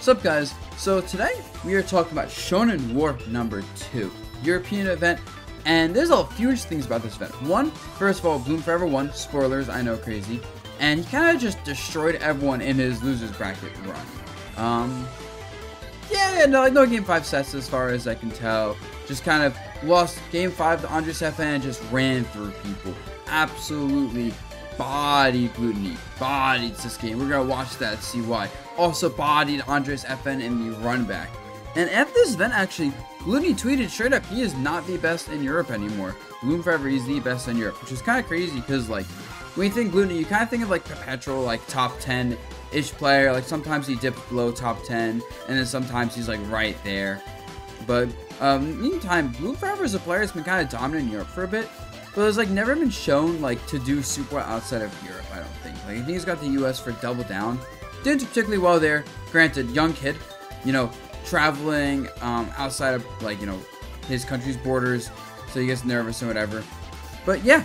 What's up, guys? So today we are talking about Shonen War number 2, European event, and there's a few interesting things about this event. One, first of all, Bloom Forever won. Spoilers, I know, crazy. And he kind of just destroyed everyone in his losers bracket run. No game 5 sets as far as I can tell. Just kind of lost game 5 to Andres FN and just ran through people. Absolutely bodied Gluttony, bodied Sasuke, and we're gonna watch that, see why. Also bodied Andres FN in the run back. And at this event, actually, Gluttony tweeted straight up he is not the best in Europe anymore. Bloom Forever is the best in Europe, which is kind of crazy because, like, when you think Gluttony, you kind of think of like perpetual, like top 10-ish player. Like sometimes he dips below top 10, and then sometimes he's like right there. But meantime, Bloom Forever is a player that's been kind of dominant in Europe for a bit. But it's like never been shown like to do super well outside of Europe, I don't think. Like I think he's got the US for Double Down. Didn't do particularly well there. Granted, young kid, you know, traveling outside of like, you know, his country's borders, so he gets nervous and whatever. But yeah.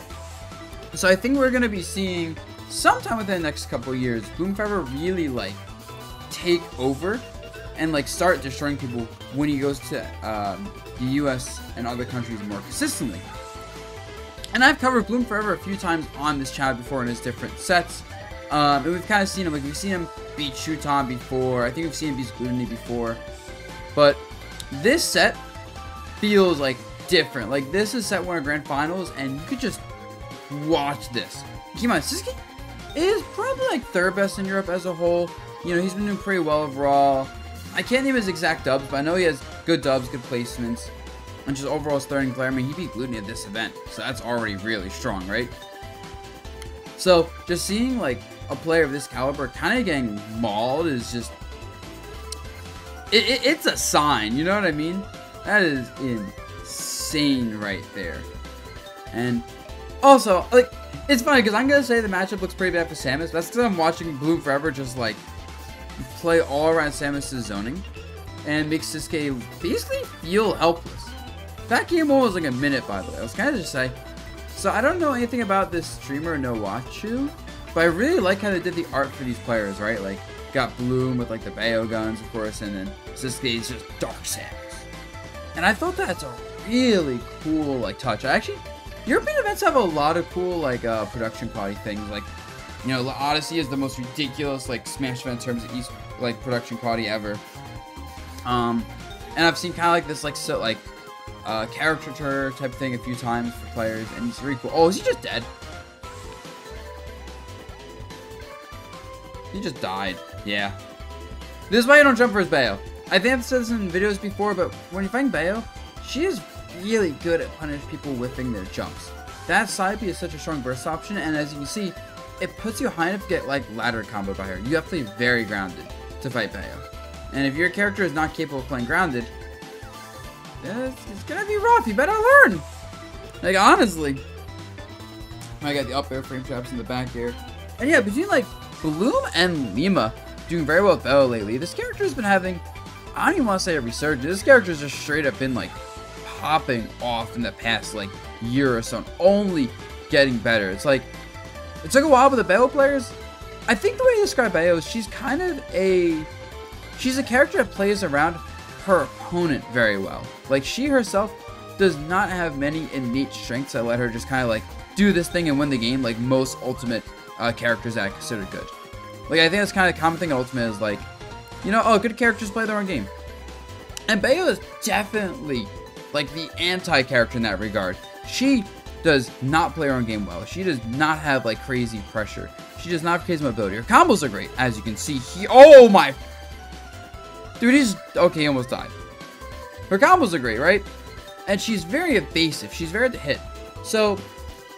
So I think we're gonna be seeing sometime within the next couple of years, Bloom Forever really like take over and like start destroying people when he goes to the US and other countries more consistently. And I've covered Bloom Forever a few times on this channel before in his different sets. And we've kind of seen him, like we've seen him beat Shuton before. I think we've seen him beat Gluttony before. But this set feels like different. Like this is set 1 of Grand Finals, and you could just watch this. Keep in mind, Sasuke is probably like 3rd best in Europe as a whole. You know, he's been doing pretty well overall. I can't name his exact dubs, but I know he has good dubs, good placements. And just overall starting player. I mean, he beat Gluttony at this event, so that's already really strong, right? So, just seeing, like, a player of this caliber kind of getting mauled is just... It's a sign, you know what I mean? That is insane right there. And also, like, it's funny, because I'm going to say the matchup looks pretty bad for Samus. That's because I'm watching Bloom Forever just, like, play all around Samus' zoning. And makes Sasuke basically feel helpless. That game was like a minute, by the way. I was kind of just say. So I don't know anything about this streamer, No Wachu, but I really like how they did the art for these players, right? Like, got Bloom with like the Bayo guns, of course, and then Sasuke is just Dark Samus. And I thought that's a really cool like touch. European events have a lot of cool like production quality things. Like, you know, La Odyssey is the most ridiculous like Smash event in terms of production quality ever. And I've seen kind of like this caricature type thing a few times for players, and he's really cool. Oh, is he just dead? He just died. Yeah. This is why you don't jump for his Bayo. I think I've said this in videos before, but when you're fighting Bayo, she is really good at punishing people whiffing their jumps. That side B is such a strong burst option, and as you can see, it puts you high enough to get like ladder combo by her. You have to be very grounded to fight Bayo. And if your character is not capable of playing grounded, it's gonna be rough. You better learn. Like, honestly. I got the up air frame traps in the back air. And yeah, between like Bloom and Lima doing very well with Bella lately, this character has been having, I don't even want to say a resurgence. This character has just straight up been like popping off in the past like year or so, and only getting better. It's like, it took a while with the Bayo players. I think the way you describe Bayo is she's a character that plays around her opponent very well. Like, she herself does not have many innate strengths that let her just kind of like do this thing and win the game like most Ultimate characters that I consider good. Like, I think that's kind of a common thing in Ultimate is like, you know, oh, good characters play their own game. And Bayo is definitely like the anti-character in that regard. She does not play her own game well. She does not have like crazy pressure. She does not have crazy mobility. Her combos are great, as you can see here. Oh my... Dude, he's... Okay, he almost died. Her combos are great, right? And she's very evasive. She's very hard to hit. So,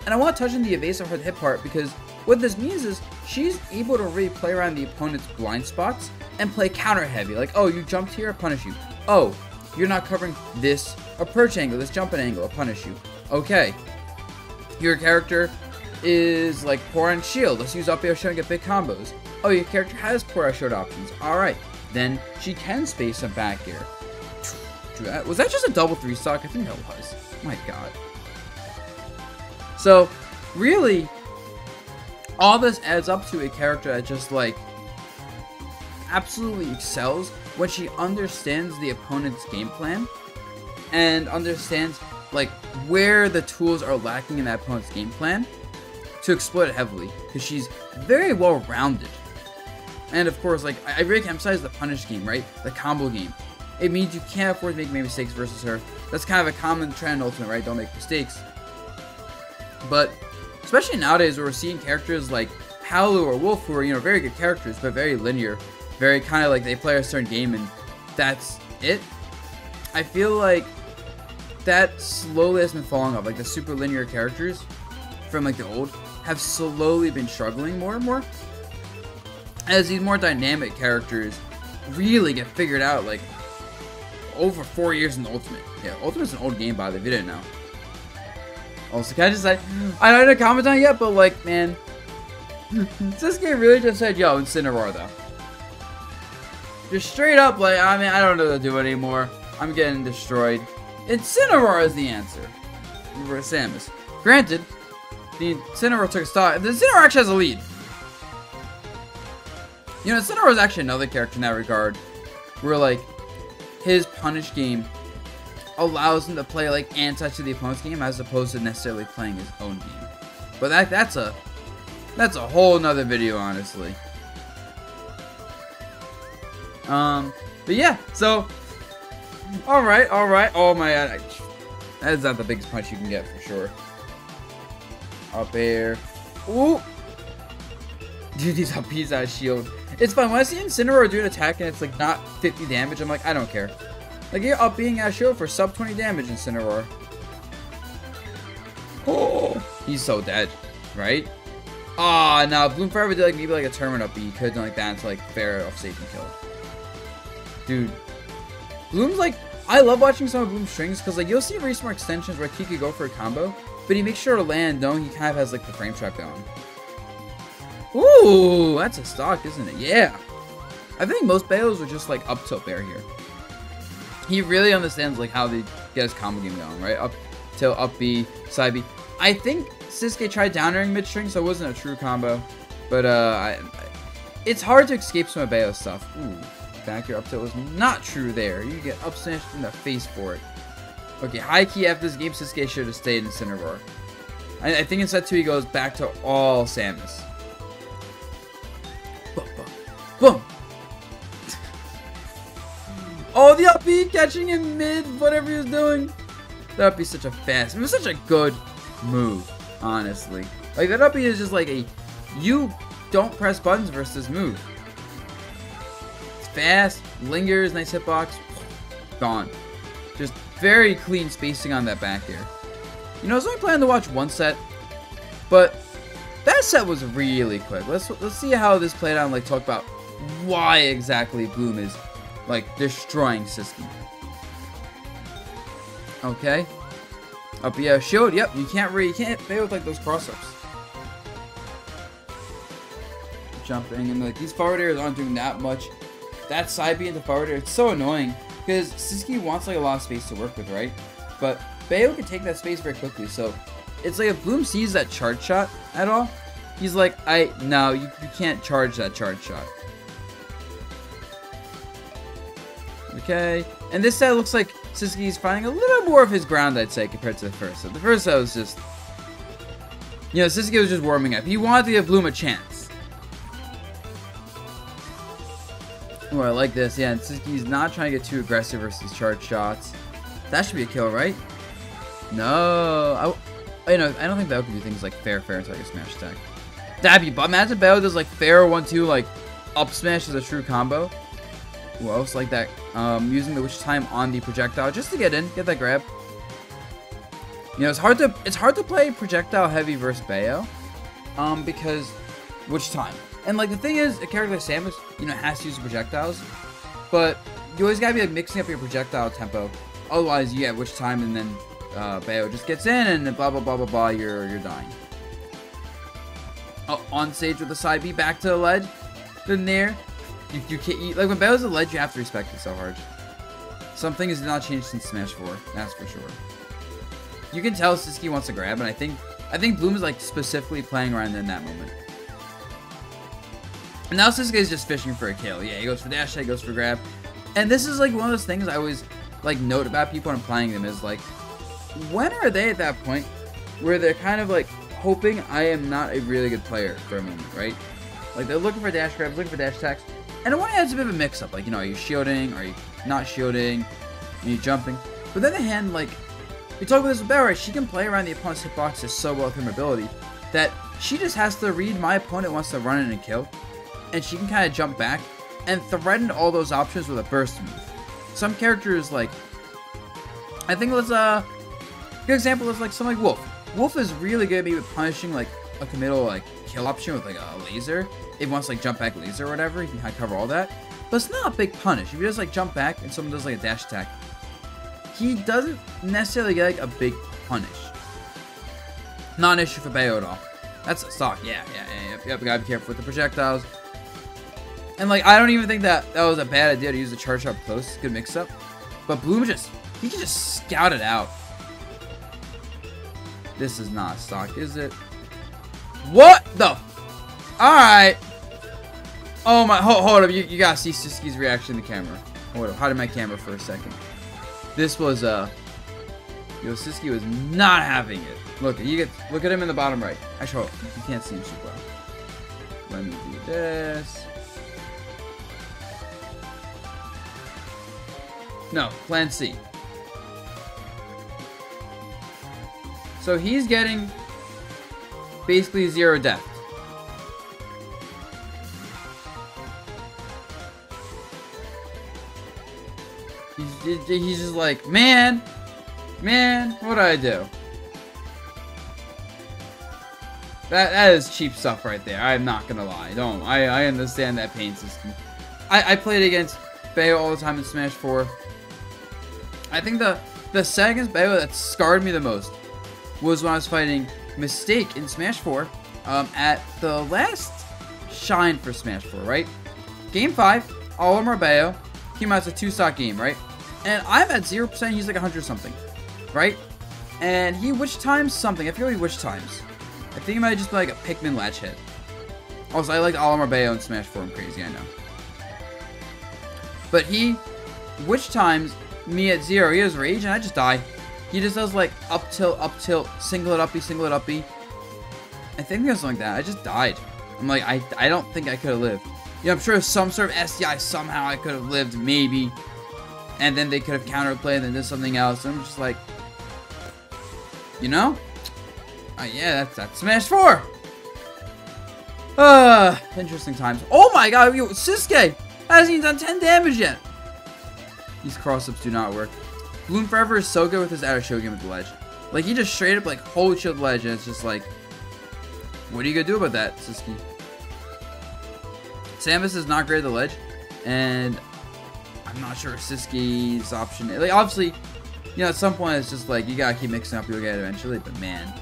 and I want to touch on the evasive hard to hit part, because what this means is she's able to really play around the opponent's blind spots and play counter heavy. Like, oh, you jumped here, I'll punish you. Oh, you're not covering this approach angle, this jumping angle, I'll punish you. Okay. Your character is like poor on shield. Let's use up air show and get big combos. Oh, your character has poor shield options. Alright. Then she can space some back air. Was that just a double 3 stock? I think that was. My god. So, really, all this adds up to a character that just like absolutely excels when she understands the opponent's game plan and understands like where the tools are lacking in that opponent's game plan to exploit it heavily, because she's very well rounded. And of course, like, I really emphasize the punish game, right? The combo game. It means you can't afford to make many mistakes versus her. That's kind of a common trend in Ultimate, right? Don't make mistakes. But especially nowadays, where we're seeing characters like Palu or Wolf, who are, you know, very good characters, but very linear, very kind of like they play a certain game and that's it. I feel like that slowly has been falling off. Like the super linear characters from like the old have slowly been struggling more and more as these more dynamic characters really get figured out like over 4 years in the Ultimate. Yeah, Ultimate's an old game, by the way, if you didn't know. Also, can I just say, I don't know comment on it yet, but like, man, this game really just said, yo, Incineroar though. Just straight up, like, I mean, I don't know what to do anymore. I'm getting destroyed. Incineroar is the answer for Samus. Granted, the Incineroar took a stop. The Incineroar actually has a lead. You know, Incineroar is actually another character in that regard, where like his punish game allows him to play like anti to the opponent's game as opposed to necessarily playing his own game. But that's a whole nother video, honestly. But yeah, so alright. Oh my god, that is not the biggest punch you can get for sure. Up air. Ooh! Dude, these up B's out of shield. It's fun when I see Incineroar do an attack and it's like not 50 damage, I'm like, I don't care. Like, you're up being out of shield for sub 20 damage, Incineroar. Oh, he's so dead, right? Ah, no, Bloom Forever did like maybe like a tournament up B. He could have done like that until like fair off safe and kill. Dude, Bloom's like, I love watching some of Bloom's strings because like you'll see recent extensions where he could go for a combo, but he makes sure to land knowing he kind of has like the frame trap going. Ooh, that's a stock, isn't it? Yeah. I think most Baos are just like up tilt bear here. He really understands like how they get his combo game going, right? Up tilt, up B, side B. I think Sisuke tried down airing mid string, so it wasn't a true combo. But it's hard to escape some of Bao's stuff. Ooh, back air up tilt was not true there. You get up smashed in the face for it. Okay, high key after this game, Sisuke should have stayed in Incineroar. I think in set 2 he goes back to all Samus. Boom, boom, boom. Oh, the up B catching him mid, whatever he was doing. That would be such a fast, it was such a good move, honestly. Like, that up B is just like a, you don't press buttons versus move. It's fast, lingers, nice hitbox, gone. Just very clean spacing on that back air. You know, I was only planning to watch one set, but that set was really quick. Let's see how this played out and like talk about why exactly Bloom is like destroying Sisuke. Okay. Up yeah, shield. Yep, you can't fail with like those cross-ups. Jumping and like these forward airs aren't doing that much. That side B into forward air, it's so annoying because Sisuke wants like a lot of space to work with, right? But Bayo can take that space very quickly, so it's like if Bloom sees that charge shot at all, he's like, no, you can't charge that charge shot. Okay, and this set looks like Sisuke's finding a little more of his ground, I'd say, compared to the first set. The first set was just, you know, Sisuke was just warming up. He wanted to give Bloom a chance. Oh, I like this. Yeah, and Sisuke's not trying to get too aggressive versus charge shots. That should be a kill, right? No. I don't think Bayo can do things like fair until like a smash attack. That'd be, but imagine Bayo does like fair 1-2 like up smash as a true combo. Ooh, I also like that. Using the witch time on the projectile just to get in, get that grab. You know, it's hard to play projectile heavy versus Bayo, because witch time. And like the thing is, a character like Samus, you know, has to use projectiles, but you always gotta be like mixing up your projectile tempo. Otherwise, you get witch time and then Bayo just gets in and then blah blah blah blah blah. You're dying. Oh, on stage with the side B, back to the ledge. Then there. You can't, like when Bayo's a ledge, you have to respect it so hard. Something has not changed since Smash 4, that's for sure. You can tell Sisuke wants to grab, and I think Bloom is like specifically playing around in that moment. And now Sasuke's just fishing for a kill. Yeah, he goes for dash, he goes for grab. And this is like one of those things I always like note about people when I'm playing them is like, when are they at that point where they're kind of like hoping I am not a really good player for a moment, right? Like they're looking for dash grabs, looking for dash attacks. And on one hand, it's a bit of a mix-up. Like, you know, are you shielding? Are you not shielding? Are you jumping? But then the hand, like, we talk about this with Bell, right? She can play around the opponent's hitboxes so well with her mobility that she just has to read my opponent wants to run in and kill. And she can kind of jump back and threaten all those options with a burst move. Some characters, like, I think let's, a good example is like someone like Wolf. Wolf is really good maybe with punishing, like, a committal, like, kill option with, like, a laser. If he wants, like, jump back laser or whatever, he can kind of cover all that. But it's not a big punish. If he does, like, jump back and someone does, like, a dash attack, he doesn't necessarily get, like, a big punish. Not an issue for Bayo at all. That's a stock. Yep, gotta be careful with the projectiles. And, like, I don't even think that was a bad idea to use the charge up close. Good mix-up. But Bloom he can just scout it out. This is not stock, is it? What the? Alright. Oh my, hold up. You gotta see Sisuke's reaction to the camera. Hold up, hide my camera for a second. This was, yo, Sisuke was not having it. Look at him in the bottom right. Actually, you can't see him super well. Let me do this. No, plan C. So he's getting basically 0 death. He's just like, man, what do I do? That is cheap stuff right there. I'm not gonna lie. I understand that pain system. I played against Bayo all the time in Smash 4. I think the second Bayo that scarred me the most was when I was fighting Mistake in Smash 4 at the last Shine for Smash 4, right? Game 5, all of Bayo came out as a 2-stock game, right? And I'm at 0%, he's like 100 something, right? And he witch times something. I forget what he witch times. I think it might just be like a Pikmin latch hit. Also, I like Olimar Bayo in Smash 4. I'm crazy, I know. But he witch times me at 0. He has rage, and I just die. He just does like up tilt, single it uppy. I think there's something like that. I just died. I'm like, I don't think I could have lived. Yeah, I'm sure some sort of SDI somehow I could have lived, maybe. And then they could have counterplayed and then did something else. And I'm just like, you know? Yeah, that's Smash 4. Interesting times. Oh my god, yo, Sasuke hasn't even done 10 damage yet. These cross-ups do not work. Bloom Forever is so good with his outer Shogun with the ledge. Like, he just straight up, like, hold shield ledge, and it's just like, what are you gonna do about that, Sasuke? Samus is not great at the ledge, and I'm not sure Sasuke's option is. Like, obviously, you know, at some point, it's just like, you gotta keep mixing up, you'll get it eventually, but man.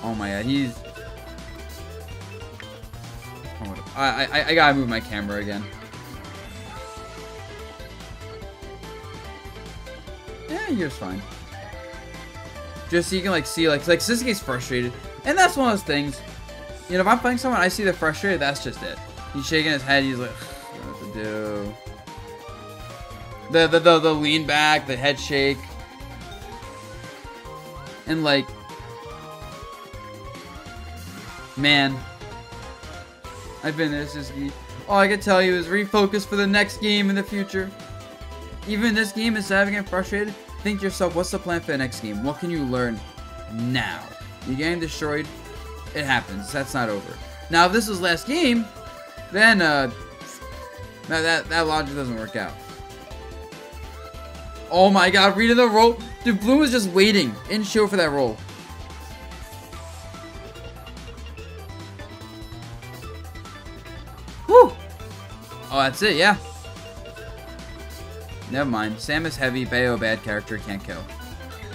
Oh my god, he's... I gotta move my camera again. Yeah, here's fine. Just so you can like see like Sasuke's frustrated, and that's one of those things. You know, if I'm playing someone, I see they're frustrated. That's just it. He's shaking his head. He's like, what to do? The lean back, the head shake, and like, man, I've been there, Sasuke. All I can tell you is refocus for the next game in the future. Even this game, instead of getting frustrated, think to yourself, what's the plan for the next game? What can you learn now? You're getting destroyed. It happens. That's not over. Now, if this was last game, then that logic doesn't work out. Oh my god, reading the roll. Dude, Bloom was just waiting in show for that roll. Whew. Oh, that's it, yeah. Never mind. Samus heavy, Bayo bad character, can't kill.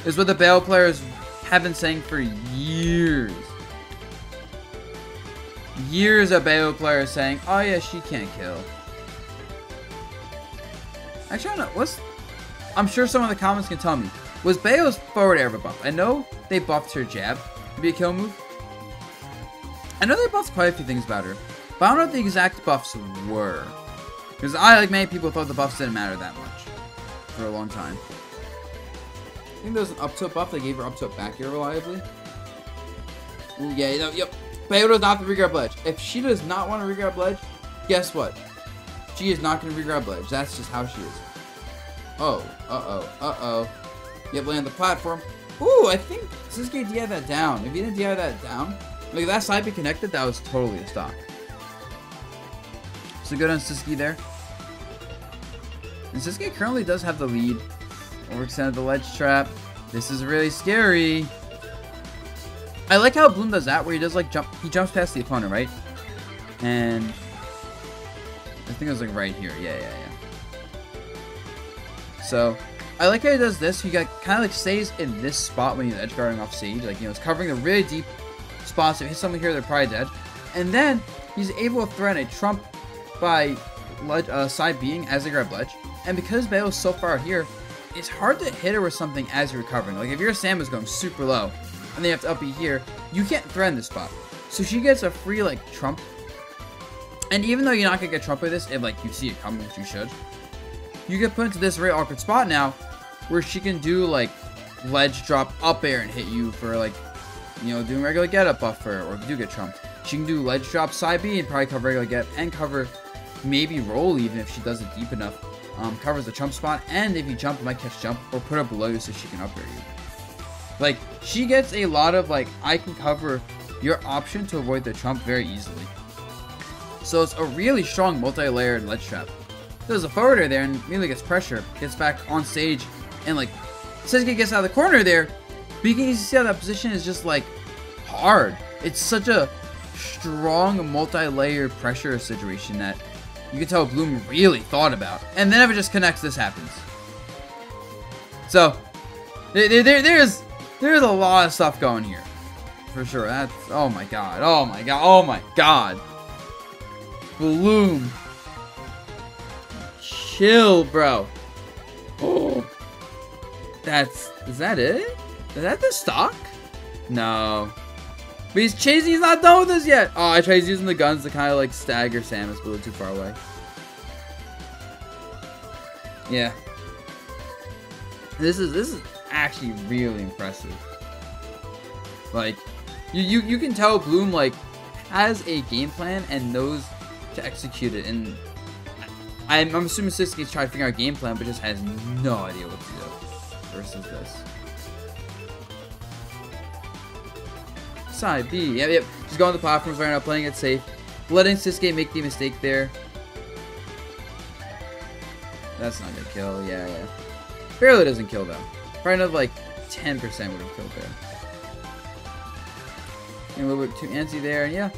Is what the Bayo players have been saying for years. Years of Bayo players saying, oh yeah, she can't kill. Actually, I don't know. I'm sure someone in the comments can tell me. Was Bayo's forward air buff? I know they buffed her jab to be a kill move. I know they buffed quite a few things about her. But I don't know what the exact buffs were. Because I, like many people, thought the buffs didn't matter that much. For a long time. I think there was an up tilt buff that gave her up tilt back here reliably. Ooh, yeah, yep. Bayo does not have to regrab ledge. If she does not want to regrab ledge, guess what? She is not going to regrab ledge. That's just how she is. Oh, uh-oh. Yep, land the platform. Ooh, I think Sisuke DI that down. If he didn't DI that down, like that side be connected, that was totally a stock. So good on Sisuke there. And Sisuke currently does have the lead. Overextended the ledge trap. This is really scary. I like how Bloom does that, where he does like jump. He jumps past the opponent, right? And I think it was like right here. Yeah. So I like how he does this. He got kind of like stays in this spot when he's edge guarding off stage. Like, you know, it's covering the really deep spots. If he hits someone here, they're probably dead. And then he's able to threaten a trump by side being as they grab ledge. And because Bayo is so far here, it's hard to hit her with something as you're recovering. Like if your Sam is going super low and they have to up B here, you can't threaten this spot. So she gets a free like trump. And even though you're not gonna get trump with this, if like you see it coming, which you should, you get put into this very awkward spot now where she can do like ledge drop up air and hit you for like, you know, doing regular get up buffer, or if you do get trumped. She can do ledge drop side B and probably cover regular get and cover maybe roll even if she does it deep enough. Covers the jump spot, and if you jump, it might catch jump or put her below you so she can up air you. Like, she gets a lot of like, I can cover your option to avoid the trump very easily. So it's a really strong multi-layered ledge trap. There's a forwarder there and immediately gets pressure, gets back on stage, and like Sisuke gets out of the corner there. But you can easily see how that position is just like hard. It's such a strong multi-layered pressure situation that you can tell Bloom really thought about. And then if it just connects, this happens. So there's a lot of stuff going here. For sure. That's, oh my god. Bloom. Chill, bro. Oh. Is that it? Is that the stock? No. But he's chasing, he's not done with us yet. Oh, I tried using the guns to kind of like stagger Samus, but a little too far away. Yeah. This is actually really impressive. Like, you can tell Bloom like has a game plan and knows to execute it, and I'm assuming Sisuke's trying to figure out a game plan, but just has no idea what to do versus this. Side B, yep. Just going to the platforms right now, playing it safe, letting Sisuke make the mistake there. That's not gonna kill, yeah. Barely doesn't kill though. Probably another like 10% would have killed there. And a little bit too antsy there, and yeah.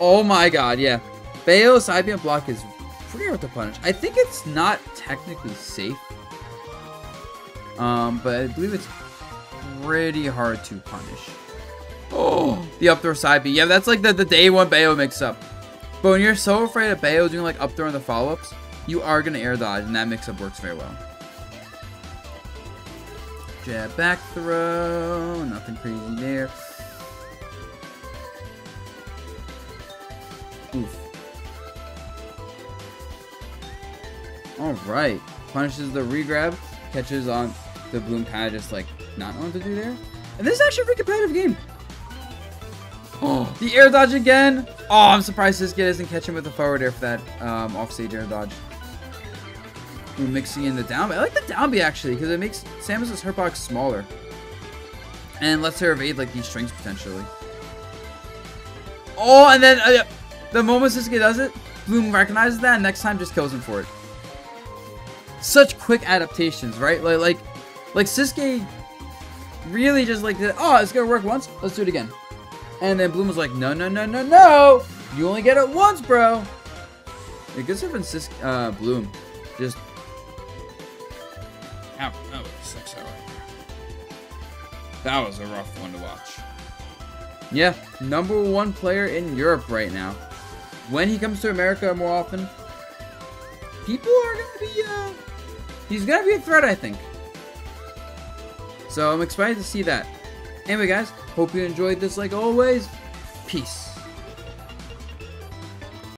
Oh my god, yeah. Bayo's side B and block is pretty hard to punish. I think it's not technically safe. But I believe it's pretty hard to punish. Oh, the up throw side B. Yeah, that's like the day one Bayo mix up. But when you're so afraid of Bayo doing like up throw and the follow-ups, you are going to air dodge, and that mix up works very well. Jab back throw. Nothing crazy there. Oof. Alright. Punishes the regrab. Catches on the Bloom kind of just like not knowing what to do there. And this is actually a pretty competitive game. Oh, the air dodge again. Oh, I'm surprised Sisuke doesn't catch him with the forward air for that offstage air dodge. We're mixing in the down B. I like the down B actually, because it makes Samus's hurt box smaller. And lets her evade like these strings potentially. Oh, and then the moment Sisuke does it, Bloom recognizes that and next time just kills him for it. Such quick adaptations, right? Like Sisuke really just like, oh, it's gonna work once, let's do it again. And then Bloom was like, no. You only get it once, bro. It gets up in Bloom. Just. Ow, that was a 6 hour. That was a rough one to watch. Yeah, #1 player in Europe right now. When he comes to America more often, people are gonna be, he's gonna be a threat, I think. So I'm excited to see that. Anyway, guys, hope you enjoyed this like always. Peace.